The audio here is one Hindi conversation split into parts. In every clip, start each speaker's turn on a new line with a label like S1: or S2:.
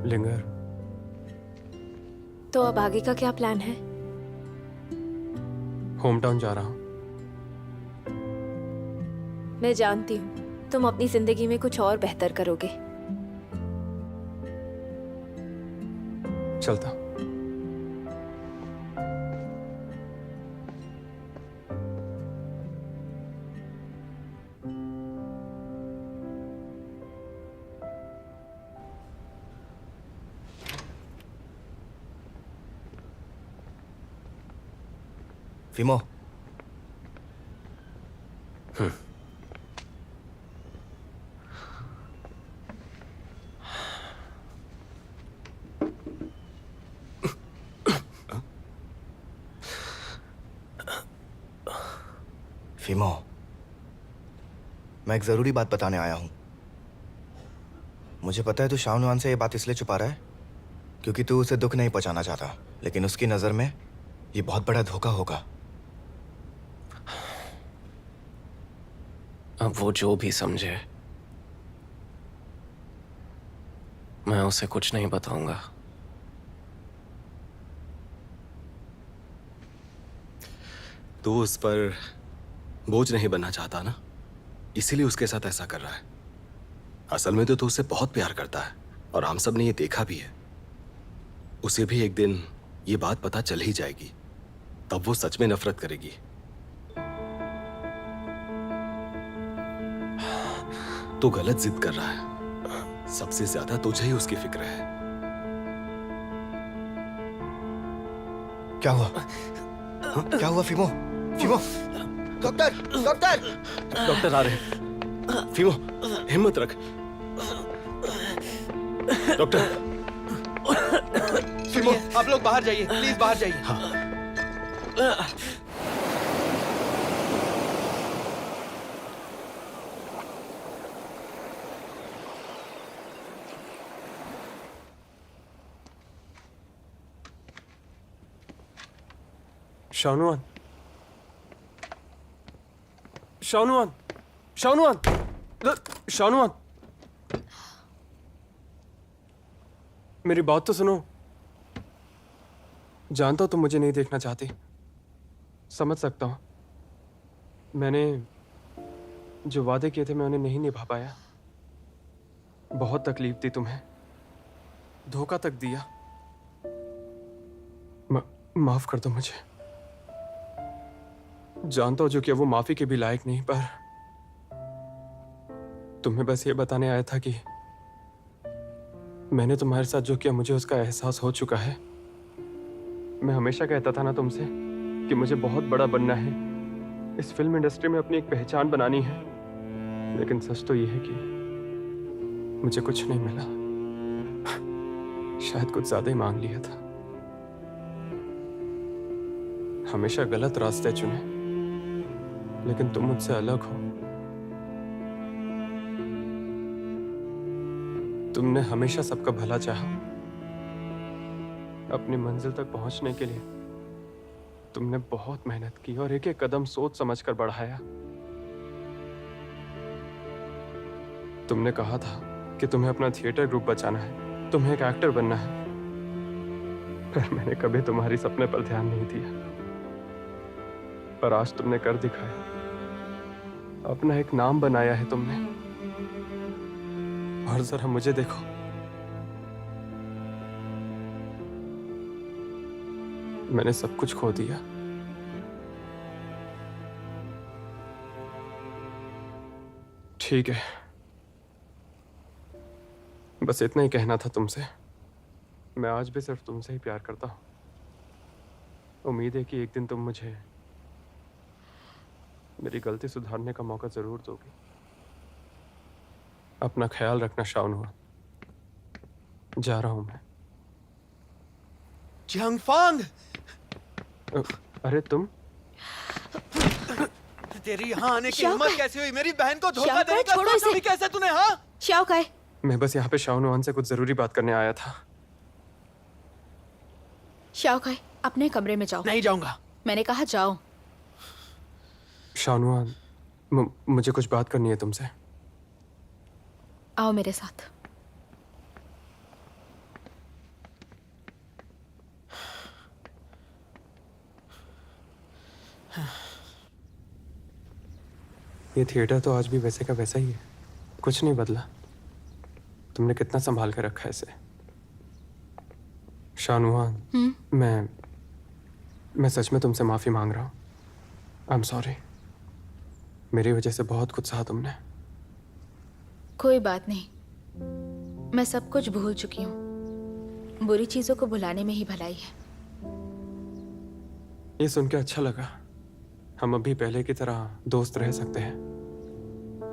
S1: लिंगर,
S2: तो अब आगे का क्या प्लान है?
S1: होम टाउन जा रहा हूँ।
S2: मैं जानती हूँ तुम अपनी जिंदगी में कुछ और बेहतर करोगे।
S1: चलता हूँ।
S3: फीमो, फीमो, मैं एक जरूरी बात बताने आया हूं। मुझे पता है तू शाहनवान से ये बात इसलिए छुपा रहा है क्योंकि तू उसे दुख नहीं पहुंचाना चाहता, लेकिन उसकी नजर में ये बहुत बड़ा धोखा होगा।
S4: अब वो जो भी समझे, मैं उसे कुछ नहीं बताऊंगा।
S5: तू उस पर बोझ नहीं बनना चाहता ना, इसीलिए उसके साथ ऐसा कर रहा है। असल में तो तू उससे बहुत प्यार करता है और हम सब ने ये देखा भी है। उसे भी एक दिन ये बात पता चल ही जाएगी, तब वो सच में नफरत करेगी। तू गलत जिद कर रहा है। सबसे ज्यादा तुझे ही उसकी फिक्र है।
S3: क्या हुआ? क्या हुआ फीमो? फीमो, डॉक्टर, डॉक्टर!
S5: डॉक्टर आ रहे हैं। फीमो, हिम्मत रख। डॉक्टर।
S6: फीमो, आप लोग बाहर जाइए, प्लीज बाहर जाइए।
S5: हाँ।
S1: शाहनवान, शाहनवान, शाहनवान, शाहनवान, मेरी बात तो सुनो। जानता हूं तुम मुझे नहीं देखना चाहती, समझ सकता हूं। मैंने जो वादे किए थे मैं उन्हें नहीं निभा पाया। बहुत तकलीफ दी तुम्हें, धोखा तक दिया। माफ कर दो मुझे। जानता हूं जो कि वो माफी के भी लायक नहीं, पर तुम्हें बस ये बताने आया था कि मैंने तुम्हारे साथ जो किया मुझे उसका एहसास हो चुका है। मैं हमेशा कहता था ना तुमसे कि मुझे बहुत बड़ा बनना है, इस फिल्म इंडस्ट्री में अपनी एक पहचान बनानी है, लेकिन सच तो ये है कि मुझे कुछ नहीं मिला। शायद कुछ ज्यादा ही मांग लिया था। हमेशा गलत रास्ते चुने, लेकिन तुम मुझसे अलग हो। तुमने हमेशा सबका भला चाहा। अपनी मंजिल तक पहुंचने के लिए तुमने बहुत मेहनत की और एक एक कदम सोच समझकर बढ़ाया। तुमने कहा था कि तुम्हें अपना थिएटर ग्रुप बचाना है, तुम्हें एक एक्टर बनना है, पर मैंने कभी तुम्हारी सपने पर ध्यान नहीं दिया। पर आज तुमने कर दिखाया। अपना एक नाम बनाया है तुमने। और जरा मुझे देखो, मैंने सब कुछ खो दिया। ठीक है, बस इतना ही कहना था तुमसे। मैं आज भी सिर्फ तुमसे ही प्यार करता हूं। उम्मीद है कि एक दिन तुम मुझे मेरी गलती सुधारने का मौका जरूर दोगी। अपना ख्याल रखना शाहनवान। जा रहा हूं मैं।
S6: चंगफांग!
S1: अरे तुम?
S6: तेरी यहाँ आने की
S2: शाओ
S6: हिम्मत
S2: काय?
S6: कैसे हुई? मेरी बहन को धोखा
S2: शाओ
S6: देने
S2: काय,
S6: का
S2: छोड़ो
S6: सोचा
S2: इसे।
S6: भी कैसे तूने? हाँ,
S2: श्याओ काय?
S1: मैं बस यहाँ पे शाहनवान से कुछ जरूरी बात करने आया था।
S2: श्याओ काय, अपने कमरे में जाओ।
S6: नहीं जाऊंगा।
S2: मैंने कहा जाओ।
S1: शाहनवान, मुझे कुछ बात करनी है तुमसे।
S2: आओ मेरे साथ।
S1: ये थिएटर तो आज भी वैसे का वैसा ही है, कुछ नहीं बदला। तुमने कितना संभाल के रखा है इसे। शानुआन, मैं सच में तुमसे माफी मांग रहा हूँ। I am sorry. मेरी वजह से बहुत कुछ सहा तुमने।
S7: कोई बात नहीं, मैं सब कुछ भूल चुकी हूँ। बुरी चीजों को भुलाने में ही भलाई है।
S1: ये सुन के अच्छा लगा। हम अभी पहले की तरह दोस्त रह सकते हैं।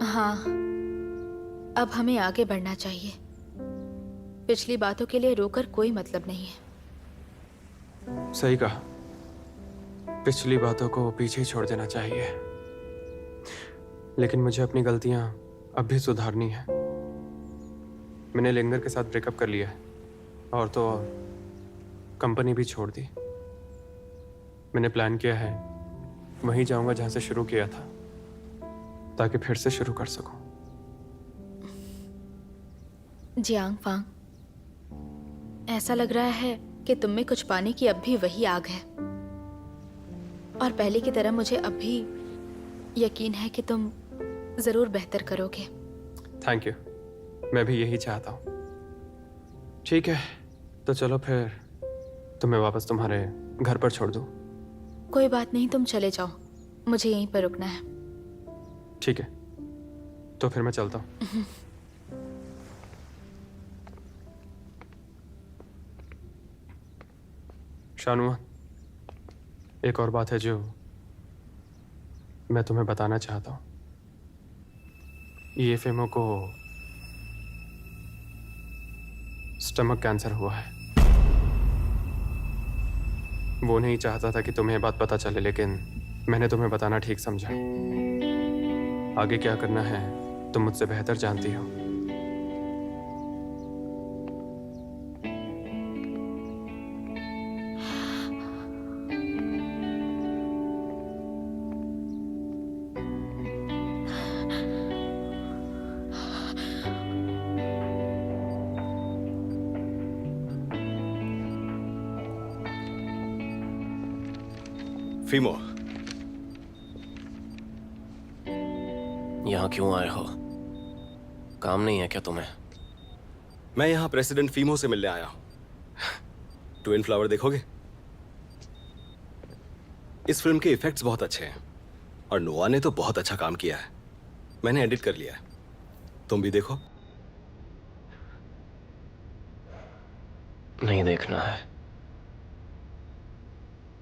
S7: हाँ, अब हमें आगे बढ़ना चाहिए। पिछली बातों के लिए रोकर कोई मतलब नहीं है।
S1: सही कहा, पिछली बातों को पीछे ही छोड़ देना चाहिए। लेकिन मुझे अपनी गलतियां अब भी सुधारनी है। मैंने लिंगर के साथ ब्रेकअप कर लिया है, और तो और कंपनी भी छोड़ दी। मैंने प्लान किया है वहीं जाऊंगा जहां से शुरू किया था, ताकि फिर से शुरू कर सकूं।
S7: जियांग फांग, ऐसा लग रहा है कि तुम में कुछ पाने की अब भी वही आग है, और पहले की तरह मुझे अब भी यकीन है कि तुम जरूर बेहतर करोगे।
S1: थैंक यू, मैं भी यही चाहता हूँ। ठीक है, तो चलो फिर तुम्हें वापस तुम्हारे घर पर छोड़ दूँ।
S7: कोई बात नहीं, तुम चले जाओ, मुझे यहीं पर रुकना है।
S1: ठीक है, तो फिर मैं चलता हूँ। शानुआ, एक और बात है जो मैं तुम्हें बताना चाहता हूँ। ये फेमो को स्टमक कैंसर हुआ है। वो नहीं चाहता था कि तुम्हें ये बात पता चले, लेकिन मैंने तुम्हें बताना ठीक समझा। आगे क्या करना है तुम मुझसे बेहतर जानती हो।
S5: फीमो,
S4: यहाँ क्यों आए हो? काम नहीं है क्या तुम्हें?
S5: मैं यहाँ प्रेसिडेंट फीमो से मिलने आया हूँ। ट्विन फ्लावर देखोगे? इस फिल्म के इफेक्ट्स बहुत अच्छे हैं, और नोआ ने तो बहुत अच्छा काम किया है। मैंने एडिट कर लिया है, तुम भी देखो।
S4: नहीं देखना है।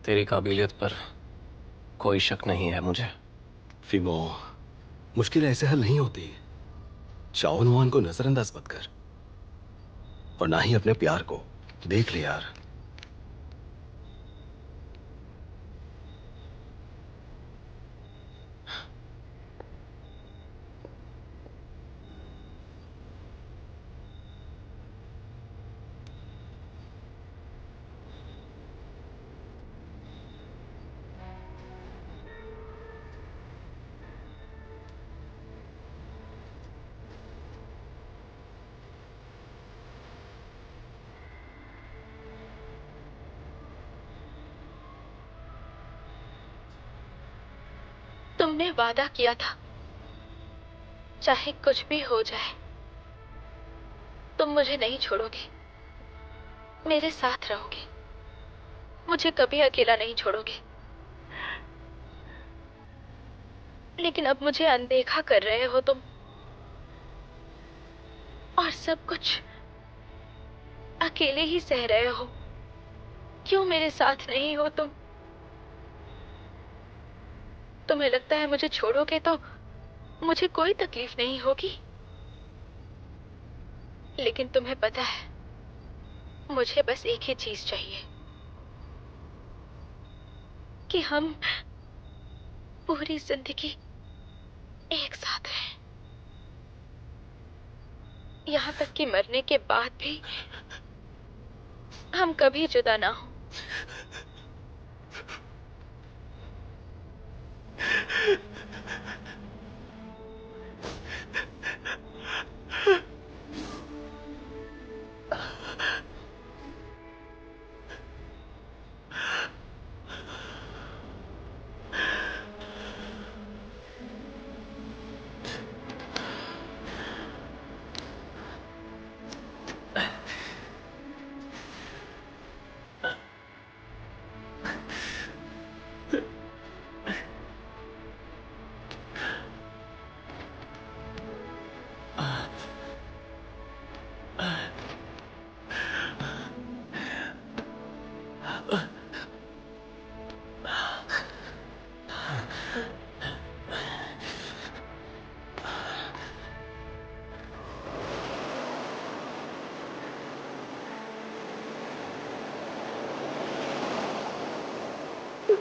S4: तेरी काबिलियत पर कोई शक नहीं है मुझे।
S5: फीमो, मुश्किल ऐसे हल नहीं होती। चाओ नुआन को नजरअंदाज मत कर, और ना ही अपने प्यार को। देख ले यार।
S7: तुमने वादा किया था, चाहे कुछ भी हो जाए तुम मुझे नहीं छोड़ोगे, मेरे साथ रहोगे, मुझे कभी अकेला नहीं छोड़ोगे। लेकिन अब मुझे अनदेखा कर रहे हो तुम, और सब कुछ अकेले ही सह रहे हो। क्यों मेरे साथ नहीं हो तुम? तुम्हें लगता है मुझे छोड़ोगे तो मुझे कोई तकलीफ नहीं होगी, लेकिन तुम्हें पता है मुझे बस एक ही चीज चाहिए, कि हम पूरी जिंदगी एक साथ रहें, यहाँ तक कि मरने के बाद भी हम कभी जुदा ना हो।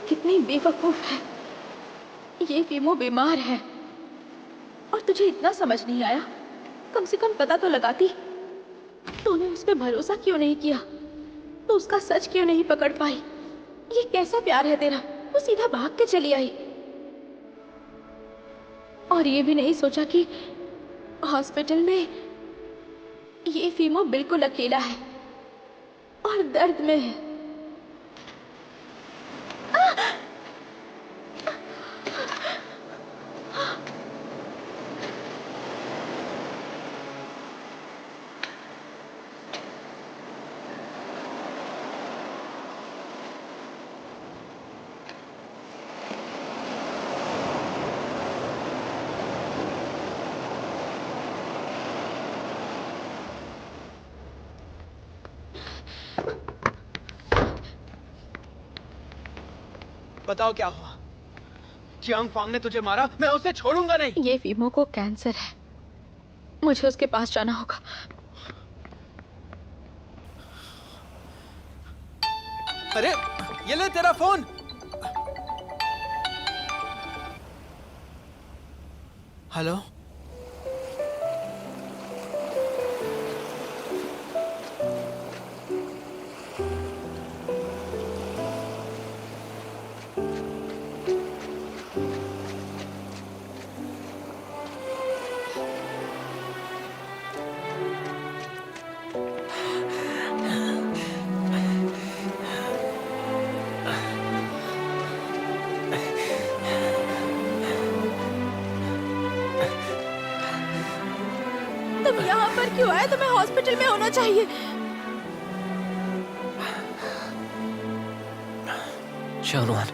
S7: कितनी बेवकूफ है। ये वीमो बीमार है और तुझे इतना समझ नहीं आया। कम से कम पता तो लगाती। तूने उस पर भरोसा क्यों नहीं किया? तो उसका सच क्यों नहीं पकड़ पाई? ये कैसा प्यार है तेरा? वो सीधा भाग के चली आई और ये भी नहीं सोचा कि हॉस्पिटल में ये फीमो बिल्कुल अकेला है और दर्द में है।
S6: बताओ क्या हुआ? चियांग फांग ने तुझे मारा? मैं उसे छोड़ूंगा नहीं।
S7: ये फीमो को कैंसर है। मुझे उसके पास जाना होगा।
S6: अरे ये ले तेरा फोन। हेलो।
S7: तुम यहाँ पर क्यों आए? तुम्हें हॉस्पिटल में होना चाहिए।
S4: शानुआन,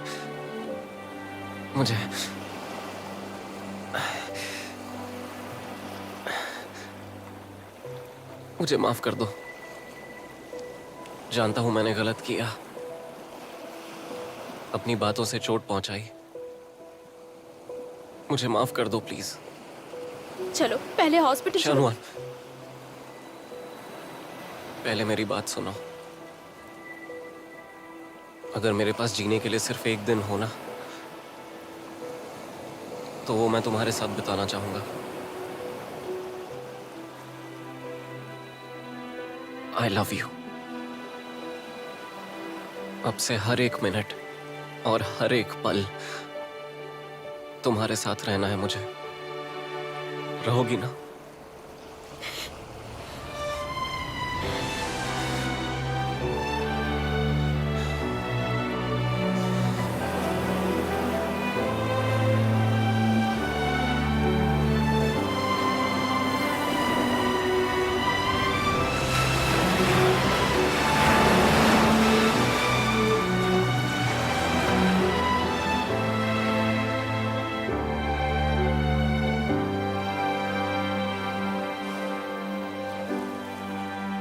S4: मुझे माफ कर दो। जानता हूं मैंने गलत किया, अपनी बातों से चोट पहुंचाई। मुझे माफ कर दो प्लीज।
S7: चलो पहले हॉस्पिटल चलो।
S4: शानुआन, पहले मेरी बात सुनो। अगर मेरे पास जीने के लिए सिर्फ एक दिन हो ना, तो वो मैं तुम्हारे साथ बिताना चाहूंगा। I love you. अब से हर एक मिनट और हर एक पल तुम्हारे साथ रहना है मुझे। रहोगी ना?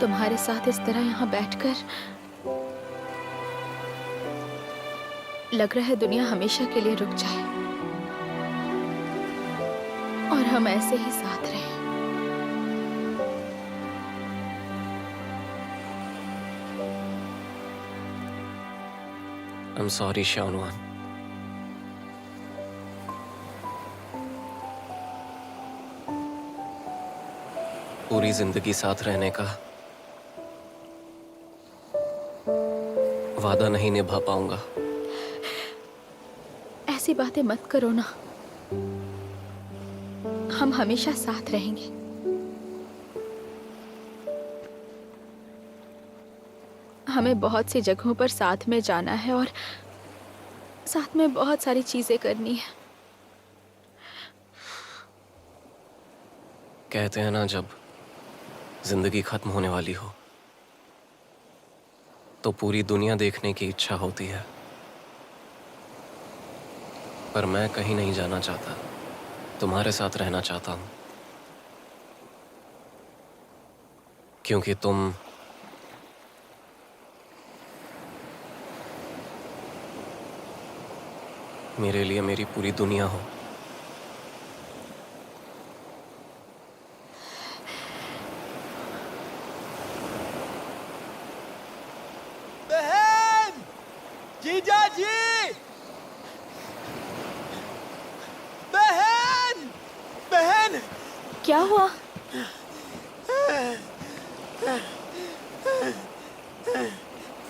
S7: तुम्हारे साथ इस तरह यहाँ बैठकर लग रहा है दुनिया हमेशा के लिए रुक जाए और हम ऐसे ही साथ रहें।
S4: I'm sorry, शानुआन। पूरी जिंदगी साथ रहने का वादा नहीं निभा पाऊंगा।
S7: ऐसी बातें मत करो ना। हम हमेशा साथ रहेंगे। हमें बहुत सी जगहों पर साथ में जाना है और साथ में बहुत सारी चीजें करनी है।
S4: कहते हैं ना, जब जिंदगी खत्म होने वाली हो तो पूरी दुनिया देखने की इच्छा होती है, पर मैं कहीं नहीं जाना चाहता। तुम्हारे साथ रहना चाहता हूं, क्योंकि तुम मेरे लिए मेरी पूरी दुनिया हो।
S6: बहन! जीजा जी!
S7: क्या हुआ?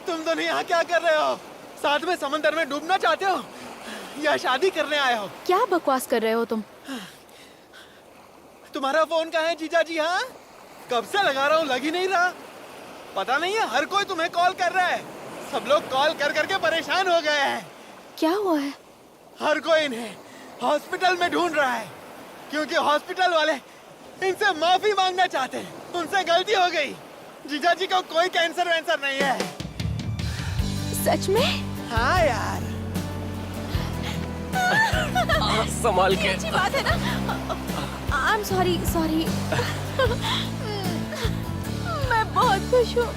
S6: तुम दोनों यहाँ क्या कर रहे हो? साथ में समंदर में डूबना चाहते हो या शादी करने आए हो?
S7: क्या बकवास कर रहे हो तुम?
S6: तुम्हारा फोन कहाँ है जीजा जी? हाँ, कब से लगा रहा हूँ, लग ही नहीं रहा। पता नहीं है, हर कोई तुम्हें कॉल कर रहा है। सब लोग कॉल कर करके परेशान हो गए हैं।
S7: क्या हुआ है?
S6: हर कोई इन्हें हॉस्पिटल में ढूंढ रहा है क्योंकि हॉस्पिटल वाले इनसे माफी मांगना चाहते हैं। उनसे गलती हो गई। जीजा जी को कोई कैंसर वैंसर नहीं है।
S7: सच में?
S6: हाँ यार।
S4: संभाल के।
S7: अच्छी बात है ना? I am sorry sorry. मैं बहुत खुश हूँ।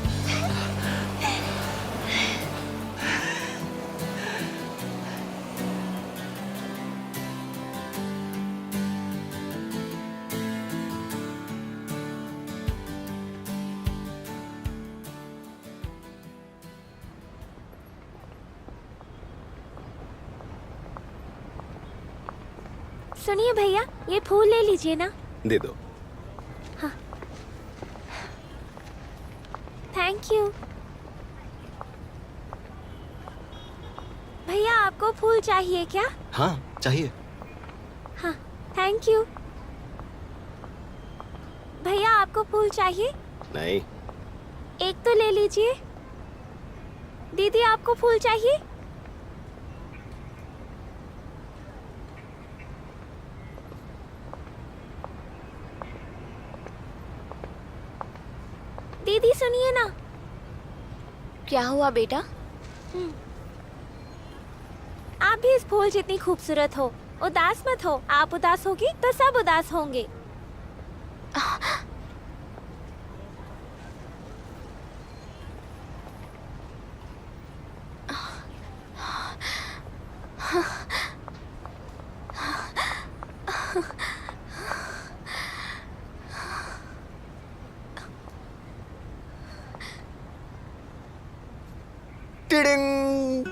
S2: सुनिए भैया, ये फूल ले लीजिए ना।
S5: दे दो।
S2: Thank you. भैया आपको फूल चाहिए क्या?
S5: हाँ चाहिए।
S2: हाँ, थैंक यू। भैया आपको फूल चाहिए?
S5: नहीं।
S2: एक तो ले लीजिए। दीदी आपको फूल चाहिए? दीदी सुनिए ना।
S7: क्या हुआ बेटा?
S2: आप भी इस फूल जितनी खूबसूरत हो। उदास मत हो। आप उदास होगी तो सब उदास होंगे।
S3: टिडिंग।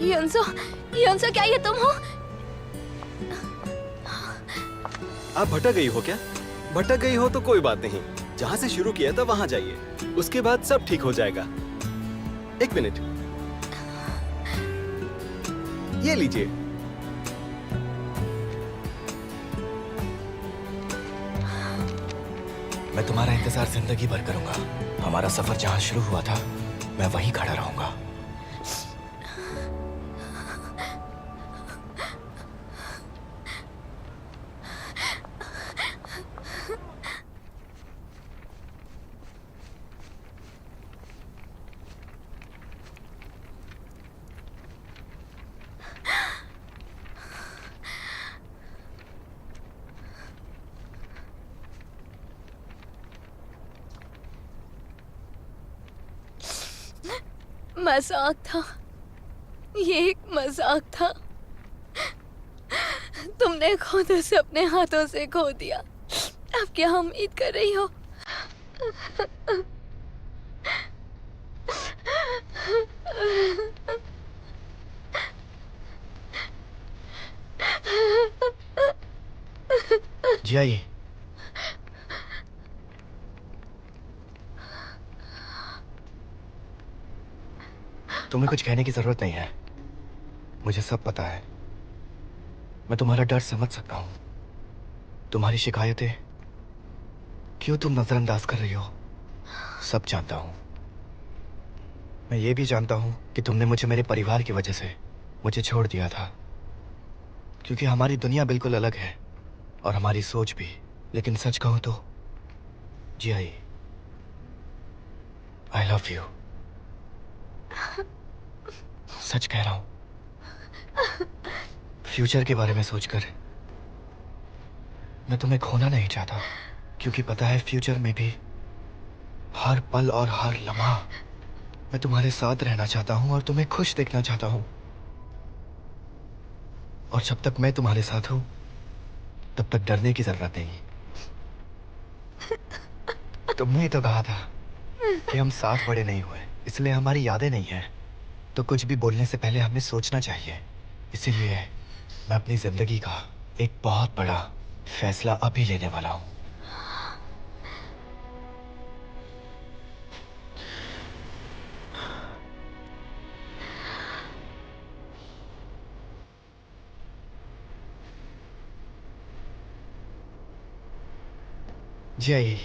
S7: युनसो, युनसो क्या ये तुम हो?
S5: आप भटक गई हो क्या? भटक गई हो तो कोई बात नहीं, जहाँ से शुरू किया था वहाँ जाइए, उसके बाद सब ठीक हो जाएगा। एक मिनट, ये लीजिए।
S3: मैं तुम्हारा इंतजार जिंदगी भर करूंगा। हमारा सफर जहाँ शुरू हुआ था, मैं वहीं खड़ा रहूंगा।
S7: मजाक था, ये एक मजाक था। तुमने खुद उसे अपने हाथों से खो दिया। अब क्या उम्मीद कर रही हो?
S3: जी आइए। तुम्हें कुछ कहने की जरूरत नहीं है। मुझे सब पता है। मैं तुम्हारा डर समझ सकता हूँ। तुम्हारी शिकायतें क्यों तुम नजरअंदाज कर रही हो, सब जानता हूँ। मैं ये भी जानता हूँ कि तुमने मुझे मेरे परिवार की वजह से मुझे छोड़ दिया था, क्योंकि हमारी दुनिया बिल्कुल अलग है और हमारी सोच भी। लेकिन सच कहूँ तो जी आई लव यू। सच कह रहा हूं। फ्यूचर के बारे में सोचकर मैं तुम्हें खोना नहीं चाहता, क्योंकि पता है फ्यूचर में भी हर पल और हर लम्हा मैं तुम्हारे साथ रहना चाहता हूं और तुम्हें खुश देखना चाहता हूं। और जब तक मैं तुम्हारे साथ हूं, तब तक डरने की जरूरत नहीं। तुमने ही तो कहा था कि हम साथ बड़े नहीं हुए, इसलिए हमारी यादें नहीं है। तो कुछ भी बोलने से पहले हमें सोचना चाहिए। इसीलिए मैं अपनी जिंदगी का एक बहुत बड़ा फैसला अभी लेने वाला हूँ। जय।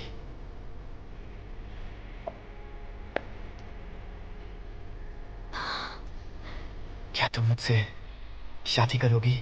S3: क्या तुम मुझसे शादी करोगी?